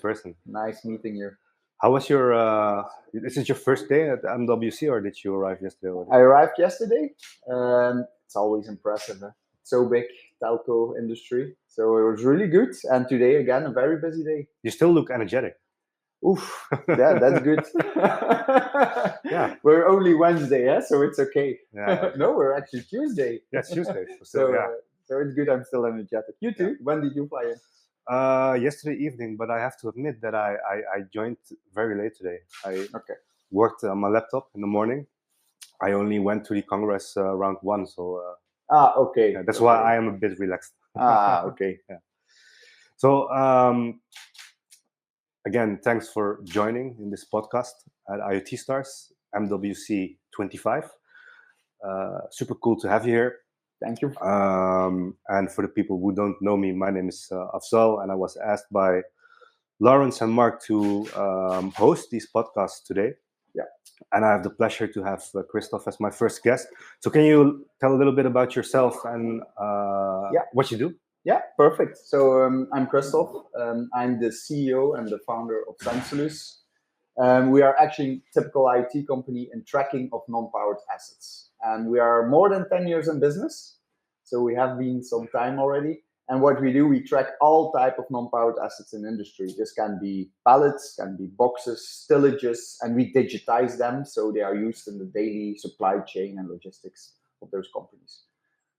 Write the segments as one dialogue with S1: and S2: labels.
S1: person.
S2: Nice meeting you.
S1: How was your? Is it your first day at MWC, or did you arrive yesterday already?
S2: I arrived yesterday. It's always impressive. Huh? So big telco industry. So it was really good. And today again a very busy day.
S1: You still look energetic.
S2: Oof, yeah, that's good.
S1: Yeah,
S2: we're only Wednesday, yeah, so it's okay.
S1: Yeah.
S2: No, we're actually Tuesday.
S1: Yeah, it's Tuesday.
S2: So it's good. I'm still energetic. You too. Yeah. When did you fly in?
S1: Yesterday evening, but I have to admit that I joined very late today. I worked on my laptop in the morning. I only went to the Congress around 1, so
S2: okay.
S1: Yeah, that's why I am a bit relaxed.
S2: Okay.
S1: Yeah. So again, thanks for joining in this podcast at IoT Stars MWC 25. Super cool to have you here.
S2: Thank you.
S1: And for the people who don't know me, my name is Afzal, and I was asked by Lawrence and Mark to host these podcasts today.
S2: Yeah.
S1: And I have the pleasure to have Kristoff as my first guest. So can you tell a little bit about yourself and what you do?
S2: Yeah, perfect. So I'm Kristoff. I'm the CEO and the founder of Sensolus. We are actually a typical IoT company in tracking of non-powered assets. And we are more than 10 years in business. So we have been some time already. And what we do, we track all type of non-powered assets in industry. This can be pallets, can be boxes, stillages, and we digitize them. So they are used in the daily supply chain and logistics of those companies.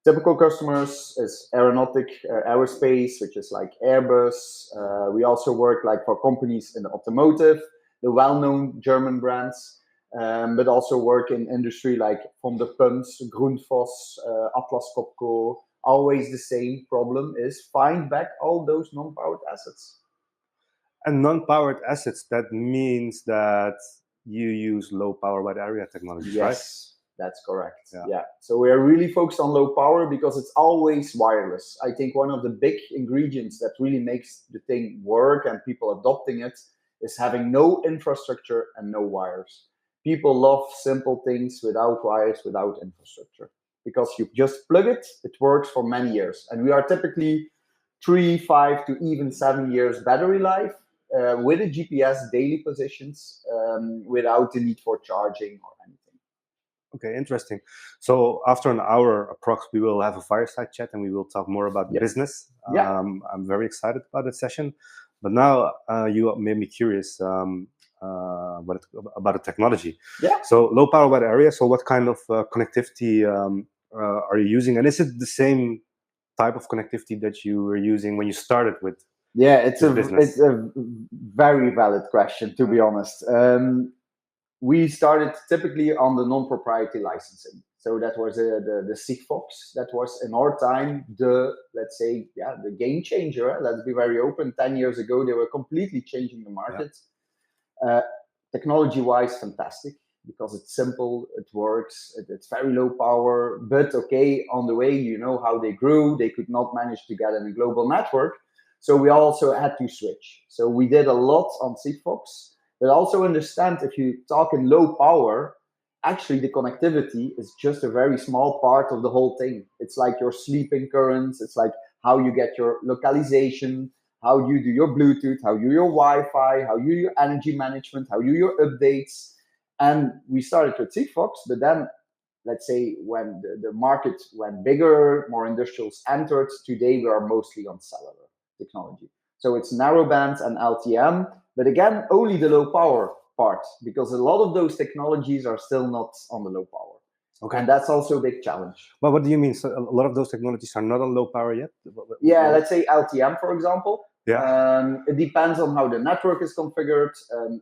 S2: Typical customers is aerospace, which is like Airbus. We also work like for companies in the automotive, the well-known German brands, but also work in industry like from the pumps, Grundfos, Atlas Copco. Always the same problem is find back all those non-powered assets.
S1: And non-powered assets, that means that you use low power wide area technology, right?
S2: Yes, that's correct. Yeah. So we are really focused on low power because it's always wireless. I think one of the big ingredients that really makes the thing work and people adopting it is having no infrastructure and no wires. People love simple things without wires, without infrastructure. Because you just plug it, it works for many years. And we are typically 3, 5 to even 7 years battery life with a GPS daily positions without the need for charging or anything.
S1: Okay, interesting. So after an hour approx, we will have a fireside chat and we will talk more about business.
S2: Yeah.
S1: I'm very excited about that session. But now you made me curious about the technology.
S2: Yeah.
S1: So low power wide area. So what kind of connectivity are you using? And is it the same type of connectivity that you were using when you started with?
S2: Yeah, it's a very valid question, to be honest. We started typically on the non-proprietary licensing. So that was the Sigfox. That was in our time the game changer. Let's be very open. 10 years ago, they were completely changing the market. Yeah. Technology-wise, fantastic because it's simple, it works, it's very low power. But on the way, you know how they grew. They could not manage to get in a global network. So we also had to switch. So we did a lot on Sigfox, but also understand if you talk in low power, actually the connectivity is just a very small part of the whole thing. It's like your sleeping currents. It's like how you get your localization, how you do your Bluetooth, how you do your Wi-Fi, how you do your energy management, how you do your updates. And we started with Sigfox, but then let's say when the market went bigger, more industrials entered, today we are mostly on cellular technology. So it's narrowband and LTE-M, but again, only the low power part, because a lot of those technologies are still not on the low power. Okay. And that's also a big challenge.
S1: Well, what do you mean? So a lot of those technologies are not on low power yet?
S2: Yeah, let's say LTE-M, for example.
S1: Yeah.
S2: It depends on how the network is configured,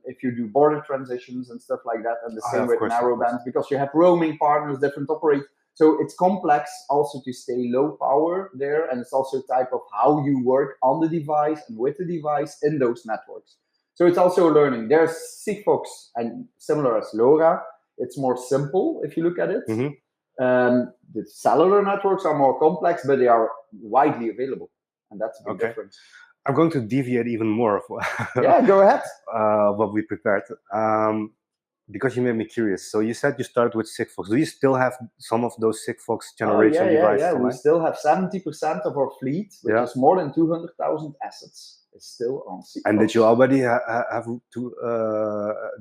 S2: if you do border transitions and stuff like that, and the same with narrowband, because you have roaming partners, different operators. So it's complex also to stay low power there, and it's also a type of how you work on the device and with the device in those networks. So it's also learning. There's Sigfox and similar as LoRa. It's more simple if you look at it.
S1: Mm-hmm.
S2: The cellular networks are more complex, but they are widely available, and that's a big difference.
S1: I'm going to deviate even more.
S2: Yeah, go ahead.
S1: What we prepared. Because you made me curious. So you said you started with Sigfox. Do you still have some of those Sigfox generation devices?
S2: Yeah. We still have 70% of our fleet, which is more than 200,000 assets is still on Sigfox.
S1: And did you already have to?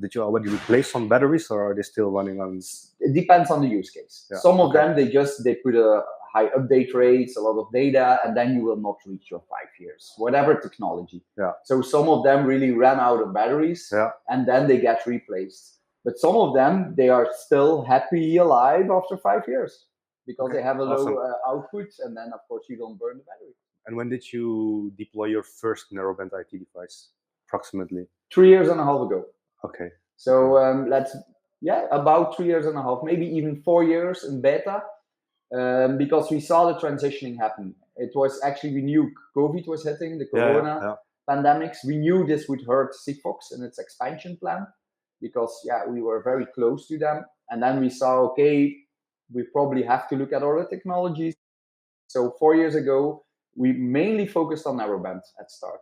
S1: Did you already replace some batteries, or are they still running on?
S2: It depends on the use case. Yeah. Some of them they put a high update rates, a lot of data, and then you will not reach your 5 years, whatever technology.
S1: Yeah.
S2: So some of them really ran out of batteries, and then they get replaced. But some of them, they are still happy alive after 5 years because they have a low output, and then of course you don't burn the battery.
S1: And when did you deploy your first narrowband IoT device, approximately?
S2: 3 years and a half ago.
S1: Okay.
S2: So about 3 years and a half, maybe even 4 years in beta. Because we saw the transitioning happen. It was actually, we knew COVID was hitting, the corona pandemics. We knew this would hurt Sigfox in its expansion plan because, we were very close to them. And then we saw, okay, we probably have to look at other technologies. So 4 years ago, we mainly focused on narrowband at start.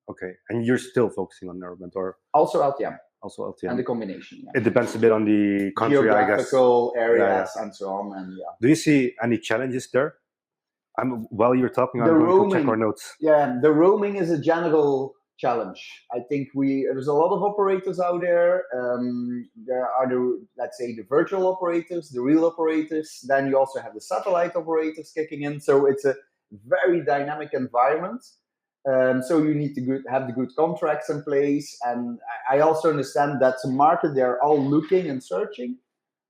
S1: Okay, and you're still focusing on narrowband, or?
S2: Also LTE-M.
S1: Also LTE-M.
S2: And the combination.
S1: It depends a bit on the country, I guess.
S2: Geographical areas and so on. And
S1: do you see any challenges there? While you're talking, I'm going to check our notes.
S2: Yeah, the roaming is a general challenge. I think there's a lot of operators out there. There are let's say the virtual operators, the real operators. Then you also have the satellite operators kicking in. So it's a very dynamic environment. So you need to have the good contracts in place. And I also understand that's a market they're all looking and searching,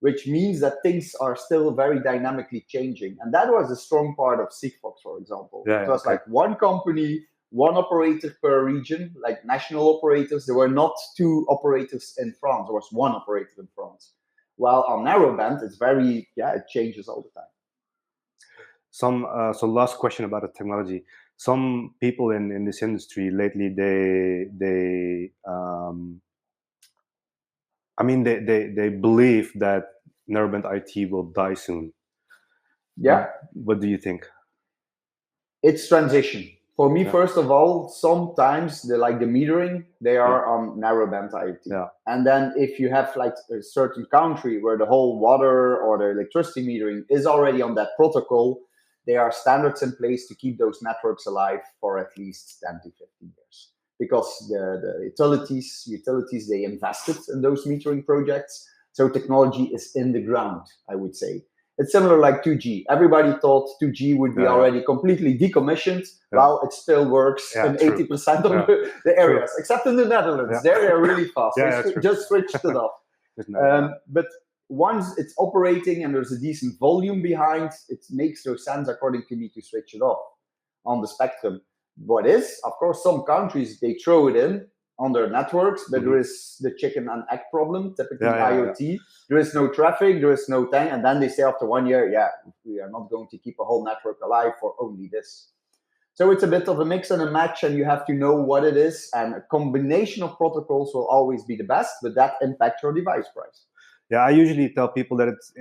S2: which means that things are still very dynamically changing. And that was a strong part of Sigfox, for example. It was like one company, one operator per region, like national operators. There were not 2 operators in France. There was 1 operator in France. While on narrowband, it's very, it changes all the time.
S1: So last question about the technology. Some people in this industry lately, they believe that narrowband IoT will die soon.
S2: Yeah.
S1: What do you think?
S2: It's transition. For me, first of all, sometimes the metering, they are on narrowband IoT.
S1: Yeah.
S2: And then if you have like a certain country where the whole water or the electricity metering is already on that protocol, there are standards in place to keep those networks alive for at least 10 to 15 years. Because the utilities, they invested in those metering projects. So technology is in the ground, I would say. It's similar like 2G. Everybody thought 2G would be already completely decommissioned. Well, it still works in 80% of the areas, except in the Netherlands. There they're really fast. They just switched it off. But once it's operating and there's a decent volume behind, it makes no sense, according to me, to switch it off on the spectrum. What is, of course, some countries, they throw it in on their networks, but there is the chicken and egg problem, typically IoT. There is no traffic, there is no thing, and then they say after 1 year, we are not going to keep a whole network alive for only this. So it's a bit of a mix and a match, and you have to know what it is, and a combination of protocols will always be the best, but that impacts your device price.
S1: Yeah, I usually tell people that it's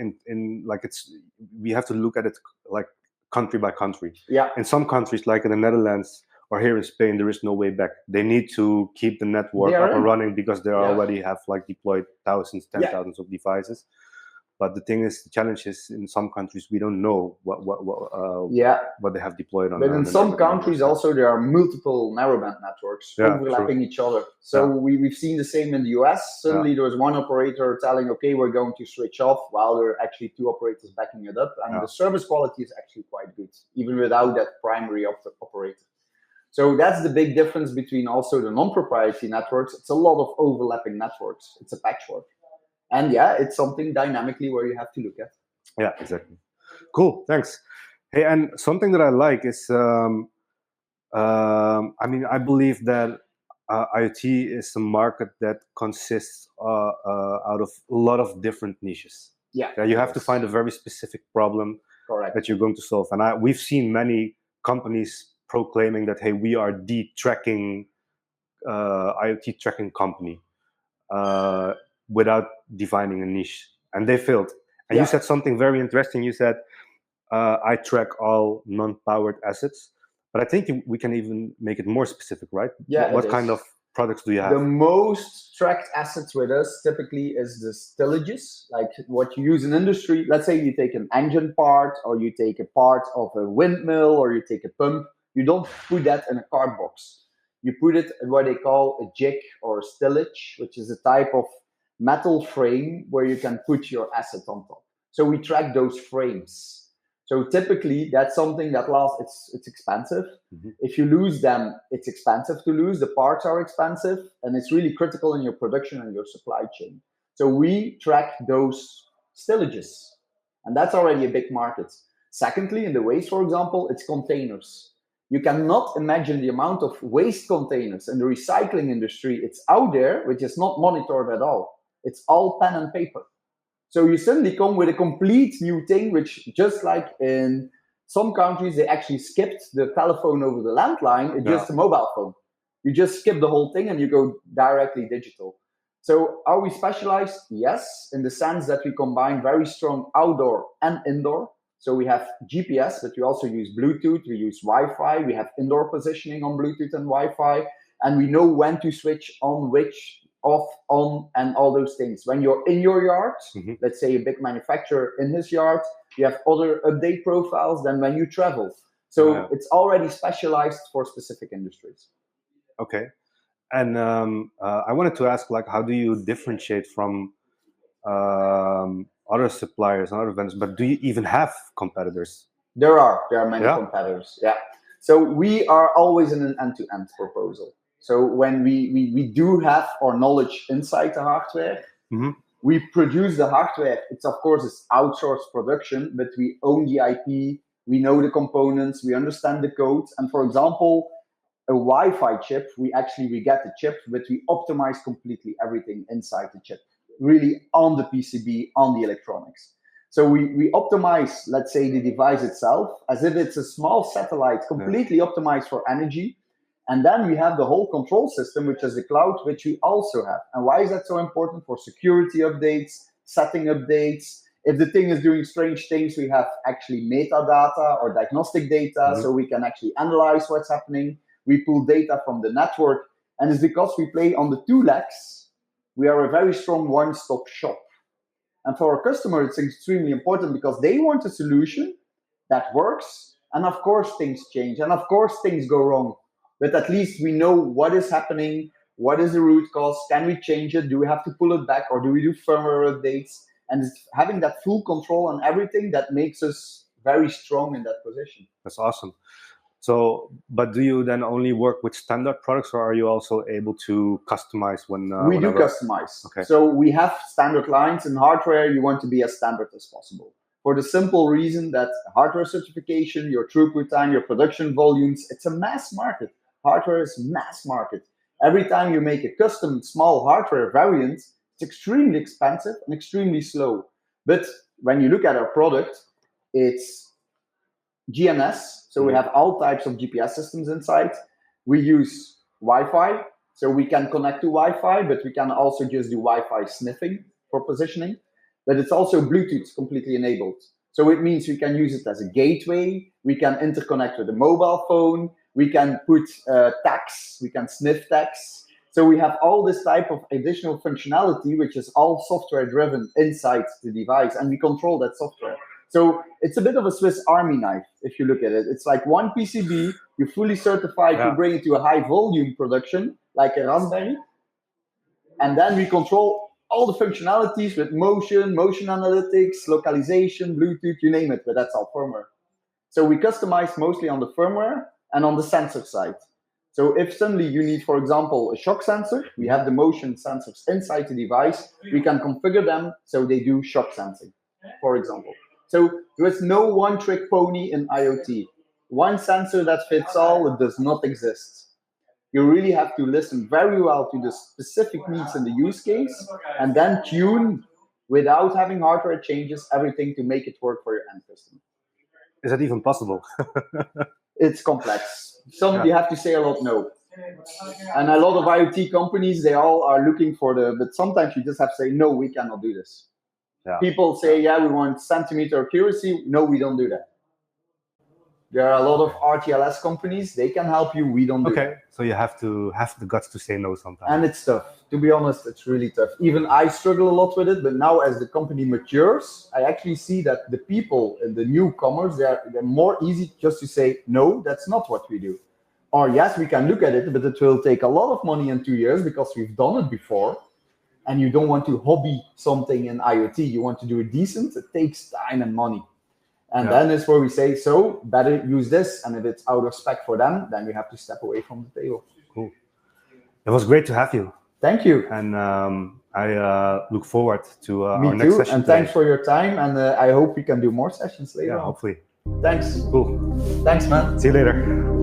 S1: we have to look at it like country by country.
S2: Yeah.
S1: In some countries, like in the Netherlands or here in Spain, there is no way back. They need to keep the network up and running because they already have deployed thousands, 10,000 of devices. But the thing is, the challenge is in some countries we don't know what they have deployed on.
S2: But in some countries also there are multiple narrowband networks overlapping each other. So we've seen the same in the US. Suddenly there was one operator telling, okay, we're going to switch off, while there are actually 2 operators backing it up, and the service quality is actually quite good, even without that primary operator. So that's the big difference between also the non-proprietary networks. It's a lot of overlapping networks. It's a patchwork. And it's something dynamically where you have to look at.
S1: Yeah, exactly. Cool, thanks. Hey, and something that I like is, I believe that IoT is a market that consists out of a lot of different niches.
S2: Yeah.
S1: You have to find a very specific problem that you're going to solve. And we've seen many companies proclaiming that, hey, we are the tracking, IoT tracking company. Without defining a niche, and they failed. And you said something very interesting. You said, I track all non-powered assets, but I think we can even make it more specific, right?
S2: Yeah.
S1: What kind of products do you have?
S2: The most tracked assets with us typically is the stillages, like what you use in industry. Let's say you take an engine part, or you take a part of a windmill, or you take a pump. You don't put that in a card box. you put it in what they call a jig or a stillage, which is a type of metal frame where you can put your asset on top. So we track those frames. So typically that's something that lasts, it's expensive. If you lose them, it's expensive to lose. The parts are expensive, and it's really critical in your production and your supply chain. So we track those stillages, and that's already a big market. Secondly, in the waste, for example, it's containers. You cannot imagine the amount of waste containers in the recycling industry. It's out there, which is not monitored at all. It's all pen and paper. So you suddenly come with a complete new thing, which just like in some countries, they actually skipped the telephone over the landline. It's just a mobile phone. You just skip the whole thing and you go directly digital. So are we specialized? Yes, in the sense that we combine very strong outdoor and indoor. So we have GPS, but we also use Bluetooth, we use Wi-Fi, we have indoor positioning on Bluetooth and Wi-Fi, and we know when to switch on which, off, on, and all those things. When you're in your yard, let's say a big manufacturer in his yard, you have other update profiles than when you travel. So it's already specialized for specific industries.
S1: Okay. And I wanted to ask, like, how do you differentiate from other suppliers and other vendors, but do you even have competitors?
S2: There are many competitors. Yeah. So we are always in an end-to-end proposal. So when we do have our knowledge inside the hardware, we produce the hardware. It's of course it's outsourced production, but we own the IP. We know the components. We understand the code. And for example, a Wi-Fi chip, we get the chip, but we optimize completely everything inside the chip, really on the PCB, on the electronics. So we optimize, let's say, the device itself as if it's a small satellite, completely optimized for energy. And then we have the whole control system, which is the cloud, which we also have. And why is that so important? For security updates, setting updates. If the thing is doing strange things, we have actually metadata or diagnostic data, so we can actually analyze what's happening. We pull data from the network. And it's because we play on the two legs, we are a very strong one-stop shop. And for our customer, it's extremely important because they want a solution that works. And of course, things change. And of course, things go wrong. But at least we know what is happening, what is the root cause, can we change it, do we have to pull it back, or do we do firmware updates? And it's having that full control on everything that makes us very strong in that position.
S1: That's awesome. So, but do you then only work with standard products, or are you also able to customize when?
S2: We do customize. Okay. So we have standard lines. In hardware, you want to be as standard as possible. For the simple reason that hardware certification, your throughput time, your production volumes, it's a mass market. Hardware is mass market. Every time you make a custom small hardware variant, it's extremely expensive and extremely slow. But when you look at our product, it's GNS. So we have all types of GPS systems inside. We use Wi-Fi. So we can connect to Wi-Fi, but we can also just do Wi-Fi sniffing for positioning. But it's also Bluetooth completely enabled. So it means we can use it as a gateway. We can interconnect with a mobile phone. We can put tags. We can sniff tags. So we have all this type of additional functionality, which is all software driven inside the device, and we control that software. So it's a bit of a Swiss Army knife, if you look at it. It's like one PCB, you're fully certified to bring it to a high volume production, like a Raspberry. And then we control all the functionalities with motion analytics, localization, Bluetooth, you name it, but that's all firmware. So we customize mostly on the firmware and on the sensor side. So if suddenly you need, for example, a shock sensor, we have the motion sensors inside the device. We can configure them so they do shock sensing, for example. So there is no one-trick pony in IoT. One sensor that fits all, it does not exist. You really have to listen very well to the specific needs in the use case and then tune, without having hardware changes, everything to make it work for your end customer.
S1: Is that even possible?
S2: It's complex. You have to say a lot no. And a lot of IoT companies, they all are looking for but sometimes you just have to say, no, we cannot do this. Yeah. People say, we want centimeter accuracy. No, we don't do that. There are a lot of RTLS companies. They can help you. We don't do that.
S1: So you have to have the guts to say no sometimes.
S2: And it's tough. To be honest, it's really tough. Even I struggle a lot with it. But now as the company matures, I actually see that the people, the newcomers, they're more easy just to say, no, that's not what we do. Or yes, we can look at it, but it will take a lot of money in 2 years because we've done it before. And you don't want to hobby something in IoT. You want to do it decent. It takes time and money. And then is where we say, so better use this. And if it's out of spec for them, then we have to step away from the table.
S1: Cool. It was great to have you.
S2: Thank you.
S1: And I look forward to our next session.
S2: And thanks for your time. And I hope we can do more sessions later.
S1: Yeah, hopefully.
S2: Thanks.
S1: Cool.
S2: Thanks, man.
S1: See you later.